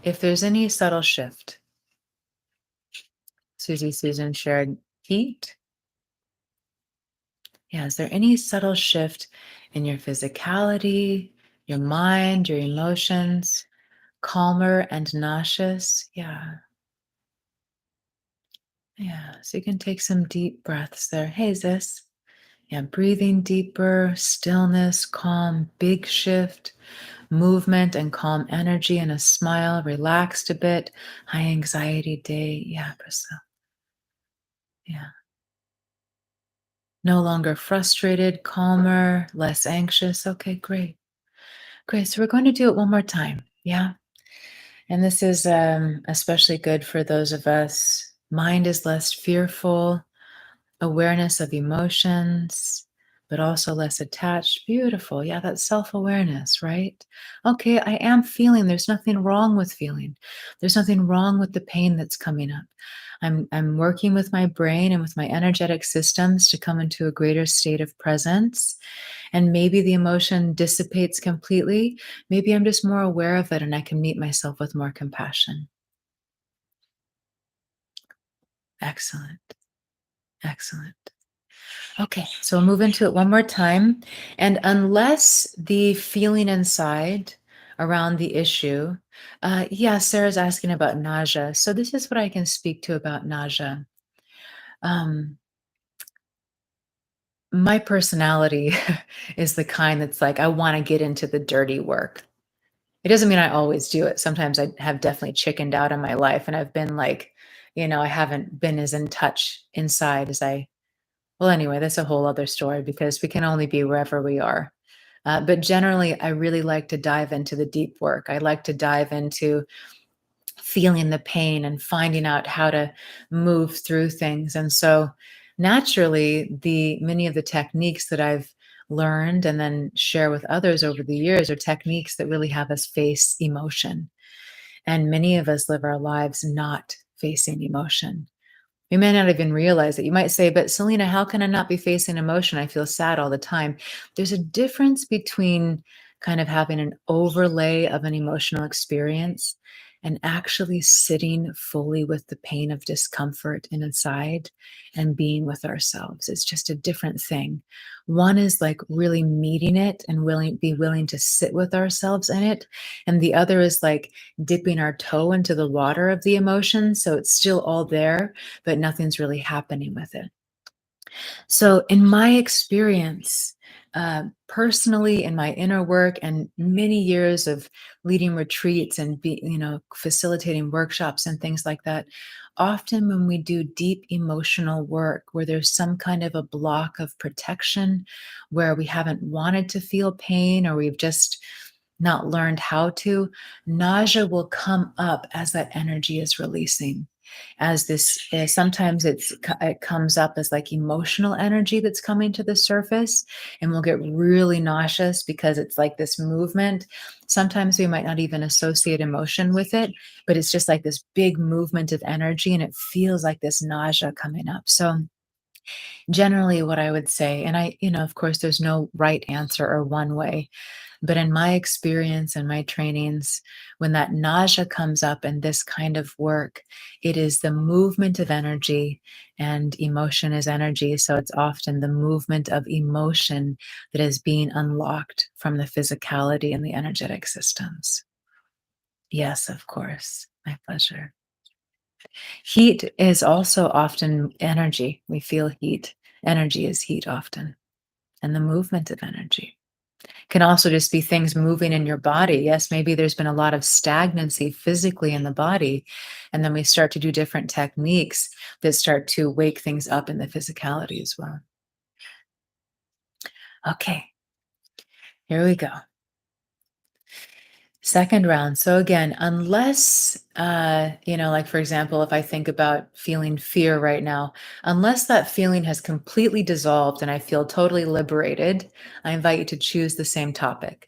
if there's any subtle shift. Susan shared heat. Yeah, is there any subtle shift in your physicality, your mind, your emotions? Calmer and nauseous? Yeah. Yeah. So you can take some deep breaths there. Hey, Zis. Yeah, breathing deeper, stillness, calm, big shift, movement and calm energy and a smile, relaxed a bit, high anxiety day. Yeah, Priscilla. Yeah. No longer frustrated, calmer, less anxious. Okay, great. Great. So we're going to do it one more time. Yeah. And this is especially good for those of us. Mind is less fearful, awareness of emotions, but also less attached. Beautiful. Yeah, that's self awareness, right? Okay, I am feeling. There's nothing wrong with feeling. There's nothing wrong with the pain that's coming up. I'm working with my brain and with my energetic systems to come into a greater state of presence. And maybe the emotion dissipates completely. Maybe I'm just more aware of it and I can meet myself with more compassion. Excellent. Excellent. Okay, so we'll move into it one more time. And unless the feeling inside around the issue. Yeah, Sarah's asking about nausea. So this is what I can speak to about nausea. Um, my personality is the kind that's like, I want to get into the dirty work. It doesn't mean I always do it. Sometimes I have definitely chickened out in my life and I've been like, I haven't been as in touch inside as well, anyway, that's a whole other story because we can only be wherever we are. But generally, I really like to dive into the deep work. I like to dive into feeling the pain and finding out how to move through things. And so naturally, the many of the techniques that I've learned and then share with others over the years are techniques that really have us face emotion. And many of us live our lives not facing emotion. You may not even realize it. You might say, but Selena, how can I not be facing emotion? I feel sad all the time. There's a difference between kind of having an overlay of an emotional experience and actually sitting fully with the pain of discomfort and inside and being with ourselves. It's just a different thing. One is like really meeting it and be willing to sit with ourselves in it. And the other is like dipping our toe into the water of the emotion. So it's still all there, but nothing's really happening with it. So, in my experience, personally, in my inner work and many years of leading retreats and facilitating workshops and things like that, often when we do deep emotional work where there's some kind of a block of protection, where we haven't wanted to feel pain or we've just not learned how to, nausea will come up as that energy is releasing. As this, sometimes it comes up as like emotional energy that's coming to the surface, and we'll get really nauseous because it's like this movement. Sometimes we might not even associate emotion with it, but it's just like this big movement of energy, and it feels like this nausea coming up. So generally, what I would say, and of course, there's no right answer or one way, but in my experience and my trainings, when that nausea comes up in this kind of work, it is the movement of energy, and emotion is energy. So it's often the movement of emotion that is being unlocked from the physicality and the energetic systems. Yes, of course. My pleasure. Heat is also often energy. We feel heat. Energy is heat often, and the movement of energy. Can also just be things moving in your body. Yes, maybe there's been a lot of stagnancy physically in the body, and then we start to do different techniques that start to wake things up in the physicality as well. Okay, here we go. Second round. So again, unless like for example, if I think about feeling fear right now, unless that feeling has completely dissolved and I feel totally liberated, I invite you to choose the same topic.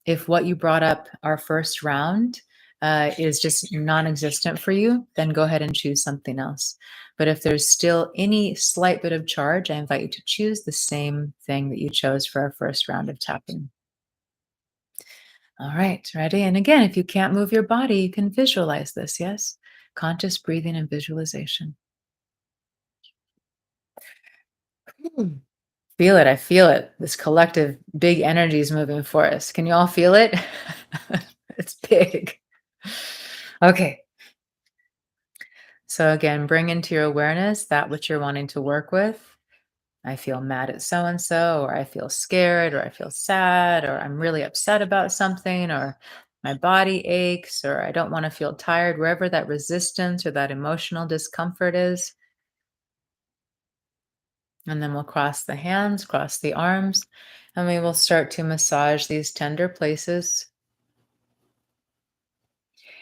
If what you brought up our first round is just non-existent for you, then go ahead and choose something else. But if there's still any slight bit of charge, I invite you to choose the same thing that you chose for our first round of tapping. All right, ready? And again, if you can't move your body, you can visualize this, yes? Conscious breathing and visualization. Hmm. Feel it. I feel it. This collective big energy is moving for us. Can you all feel it? It's big. Okay. So again, bring into your awareness that which you're wanting to work with. I feel mad at so and so, or I feel scared, or I feel sad, or I'm really upset about something, or my body aches, or I don't want to feel tired, wherever that resistance or that emotional discomfort is. And then we'll cross the hands, cross the arms, and we will start to massage these tender places.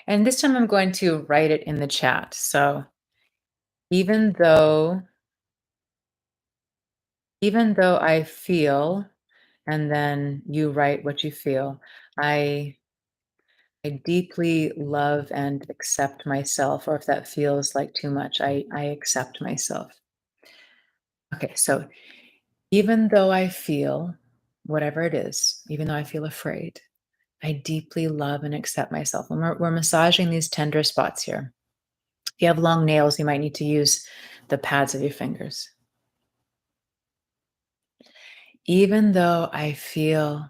And this time I'm going to write it in the chat. So even though, even though I feel, and then you write what you feel. I I deeply love and accept myself, or if that feels like too much, I accept myself. Okay, so even though I feel whatever it is, even though I feel afraid, I deeply love and accept myself. And we're massaging these tender spots here. If you have long nails, you might need to use the pads of your fingers. Even though I feel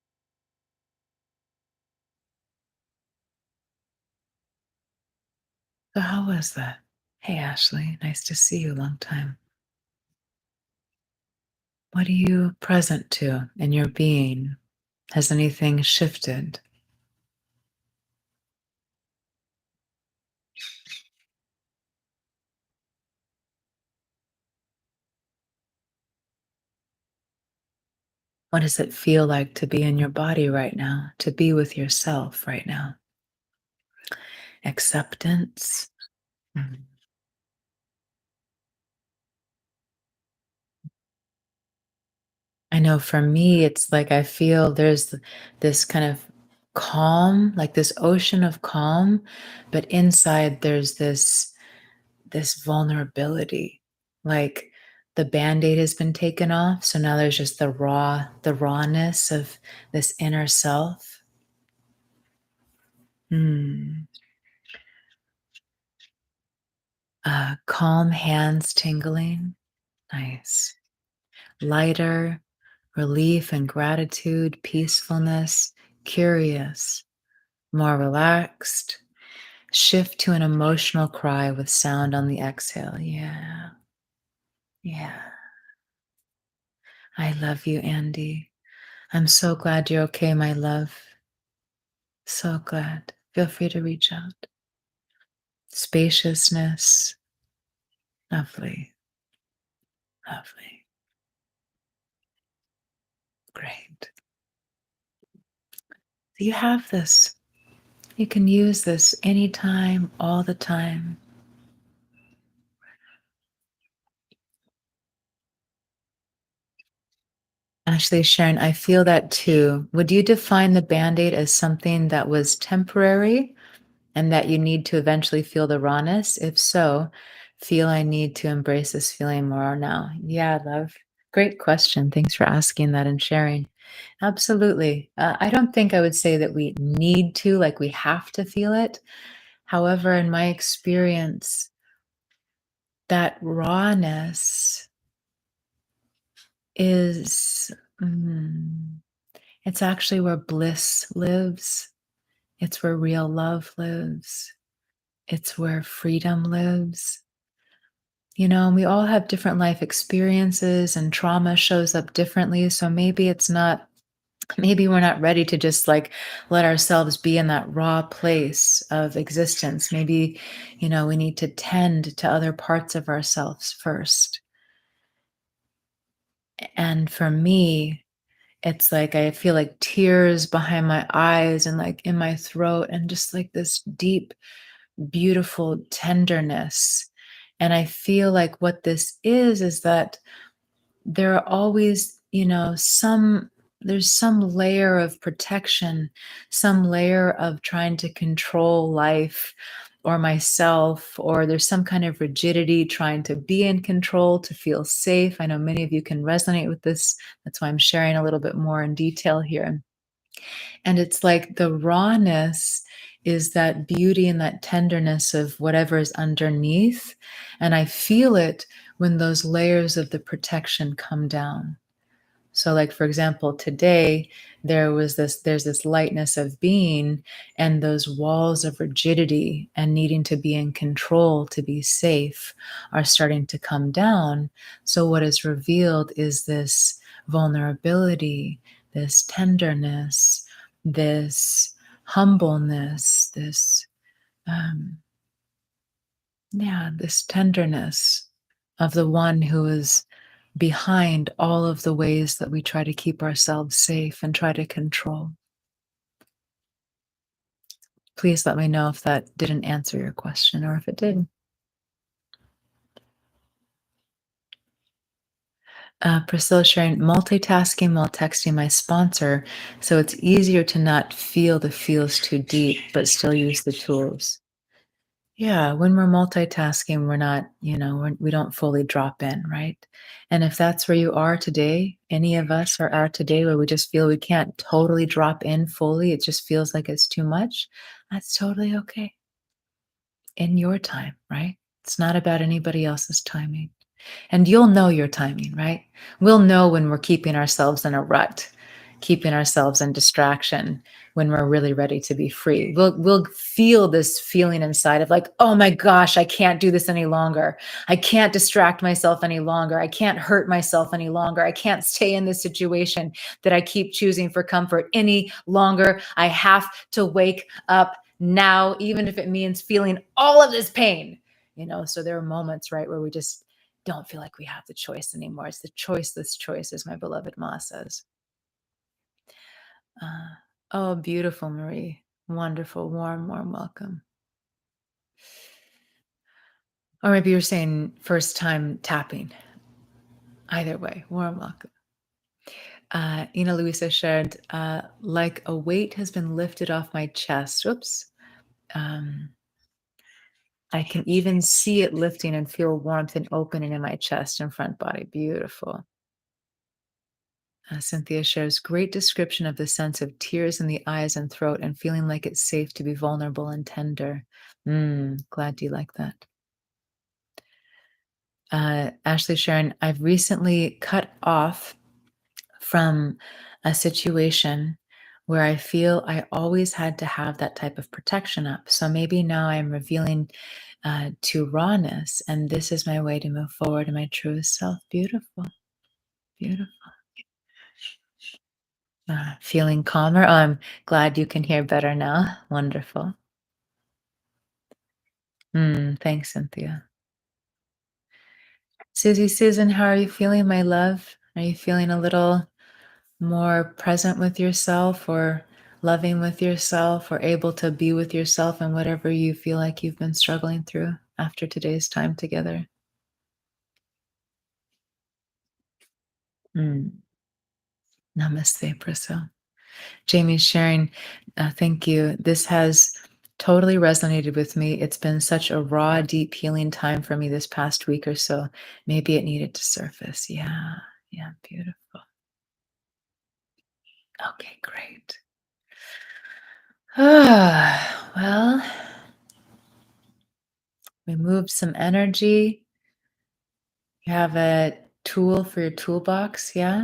So how was that? Hey, Ashley, nice to see you. Long time. What are you present to in your being? Has anything shifted? What does it feel like to be in your body right now, to be with yourself right now? Acceptance. Mhm. I know for me, it's like I feel there's this kind of calm, like this ocean of calm, but inside there's this vulnerability. Like the band-aid has been taken off, so now there's just the rawness of this inner self. Mm. Calm hands tingling. Nice. Lighter, relief and gratitude, peacefulness, curious, more relaxed. Shift to an emotional cry with sound on the exhale. Yeah, yeah. I love you, Andy. I'm so glad you're okay, my love. So glad. Feel free to reach out. Spaciousness. Lovely, lovely. Great. You have this. You can use this anytime, all the time. Actually, Sharon, I feel that too. Would you define the band aid as something that was temporary and that you need to eventually feel the rawness? If so, feel I need to embrace this feeling more now. Yeah, love. Great question. Thanks for asking that and sharing. Absolutely. I don't think I would say that we need to, like we have to feel it. However, in my experience, that rawness is, mm, it's actually where bliss lives. It's where real love lives. It's where freedom lives. You know, we all have different life experiences and trauma shows up differently. So maybe it's not, maybe we're not ready to just like let ourselves be in that raw place of existence. Maybe, we need to tend to other parts of ourselves first. And for me, it's like I feel like tears behind my eyes and like in my throat, and just like this deep, beautiful tenderness. And I feel like what this is that there are always, there's some layer of protection, some layer of trying to control life or myself, or there's some kind of rigidity trying to be in control to feel safe. I know many of you can resonate with this. That's why I'm sharing a little bit more in detail here. And it's like the rawness is that beauty and that tenderness of whatever is underneath. And I feel it when those layers of the protection come down. So, like, for example, today there's this lightness of being, and those walls of rigidity and needing to be in control to be safe are starting to come down. So, what is revealed is this vulnerability, this tenderness, this humbleness, this, um, yeah, this tenderness of the one who is behind all of the ways that we try to keep ourselves safe and try to control. Please let me know if that didn't answer your question or if it did. Priscilla sharing multitasking while texting my sponsor, so it's easier to not feel the feels too deep, but still use the tools. Yeah, when we're multitasking, we're not, we don't fully drop in, right? And if that's where you are today, any of us are today where we just feel we can't totally drop in fully, it just feels like it's too much, that's totally okay. In your time, right? It's not about anybody else's timing. And you'll know your timing, right? We'll know when we're keeping ourselves in a rut. keeping ourselves in distraction when we're really ready to be free. We'll feel this feeling inside of like, oh my gosh, I can't do this any longer. I can't distract myself any longer. I can't hurt myself any longer. I can't stay in this situation that I keep choosing for comfort any longer. I have to wake up now, even if it means feeling all of this pain. So there are moments, right, where we just don't feel like we have the choice anymore. It's the choiceless choice, as my beloved Ma says. Uh, oh, beautiful, Marie. Wonderful, warm, warm welcome. Or maybe you're saying first time tapping. Either way, warm welcome. Ina Luisa shared, like a weight has been lifted off my chest. Oops. Um, I can even see it lifting and feel warmth and opening in my chest and front body. Beautiful. Cynthia shares great description of the sense of tears in the eyes and throat and feeling like it's safe to be vulnerable and tender. Glad you like that. Ashley Sharon, I've recently cut off from a situation where I feel I always had to have that type of protection up. So maybe now I'm revealing to rawness, and this is my way to move forward in my truest self. Beautiful, beautiful. Feeling calmer. Oh, I'm glad you can hear better now. Wonderful. Thanks, Cynthia. Susie Susan, how are you feeling, my love? Are you feeling a little more present with yourself or loving with yourself or able to be with yourself and whatever you feel like you've been struggling through after today's time together? Mm. Namaste, Priscilla. Jamie's sharing, thank you. This has totally resonated with me. It's been such a raw, deep healing time for me this past week or so. Maybe it needed to surface. Yeah, yeah, beautiful. Okay, great. Well, we moved some energy. You have a tool for your toolbox, yeah?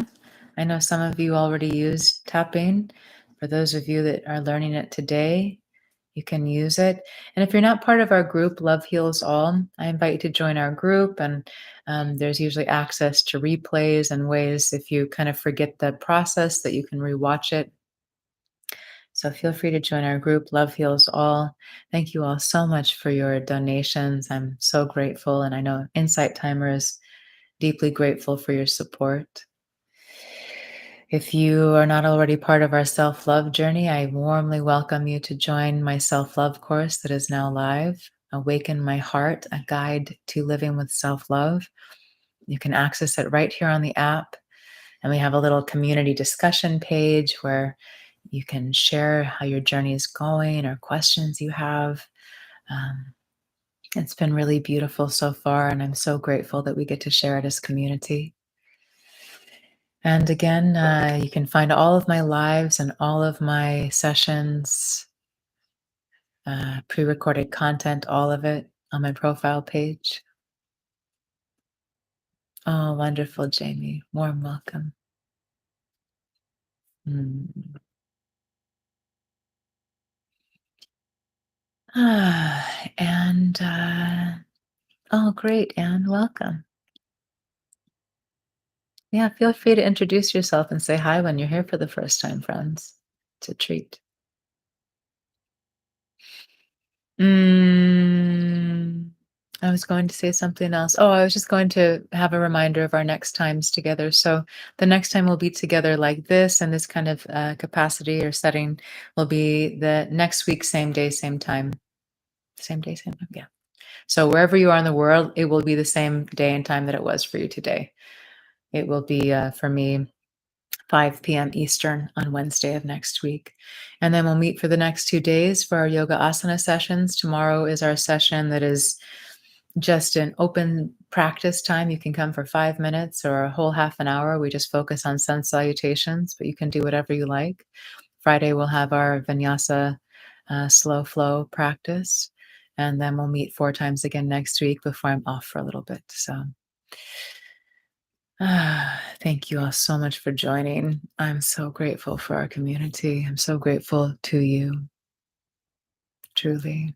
I know some of you already use tapping. For those of you that are learning it today, you can use it. And if you're not part of our group, Love Heals All, I invite you to join our group. And there's usually access to replays and ways if you kind of forget the process that you can rewatch it. So feel free to join our group, Love Heals All. Thank you all so much for your donations. I'm so grateful. And I know Insight Timer is deeply grateful for your support. If you are not already part of our self love journey, I warmly welcome you to join my self love course that is now live. Awaken My Heart, a guide to living with self love. You can access it right here on the app. And we have a little community discussion page where you can share how your journey is going or questions you have. Um, it's been really beautiful so far, and I'm so grateful that we get to share it as community. And again, you can find all of my lives and all of my sessions, pre recorded content, all of it on my profile page. Oh, wonderful, Jamie. Warm welcome. Mm. And, oh, great, Anne. Welcome. Yeah, feel free to introduce yourself and say hi when you're here for the first time, friends. It's a treat. Mm, I was going to say something else. Oh, I was just going to have a reminder of our next times together. So the next time we'll be together like this and this kind of capacity or setting will be the next week, same day, same time. Same day, same time. Yeah. So wherever you are in the world, it will be the same day and time that it was for you today. It will be for me 5 p.m. Eastern on Wednesday of next week. And then we'll meet for the next 2 days for our yoga asana sessions. Tomorrow is our session that is just an open practice time. You can come for 5 minutes or a whole half an hour. We just focus on sun salutations, but you can do whatever you like. Friday, we'll have our vinyasa slow flow practice. And then we'll meet 4 times again next week before I'm off for a little bit. So Thank you all so much for joining. I'm so grateful for our community. I'm so grateful to you, truly.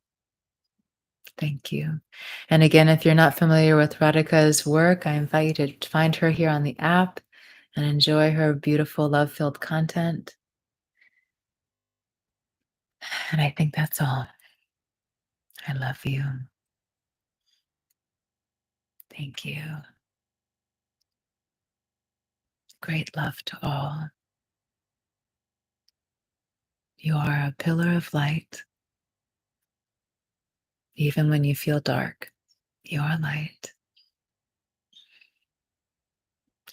Thank you. And again, if you're not familiar with Radhika's work, I invite you to find her here on the app and enjoy her beautiful, love filled content. And I think that's all. I love you. Thank you. Great love to all. You are a pillar of light, even when you feel dark. You are light,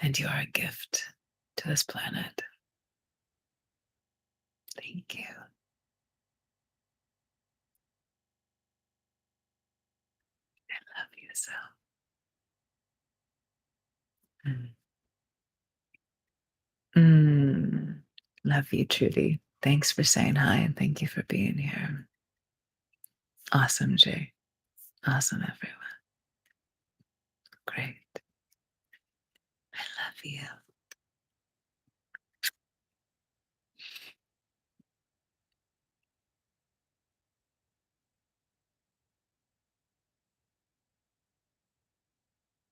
and you are a gift to this planet. Thank you. Love you so. Mm. Mm. Love you, Trudy. Thanks for saying hi and thank you for being here. Awesome, Jay. Awesome, everyone. Great. I love you.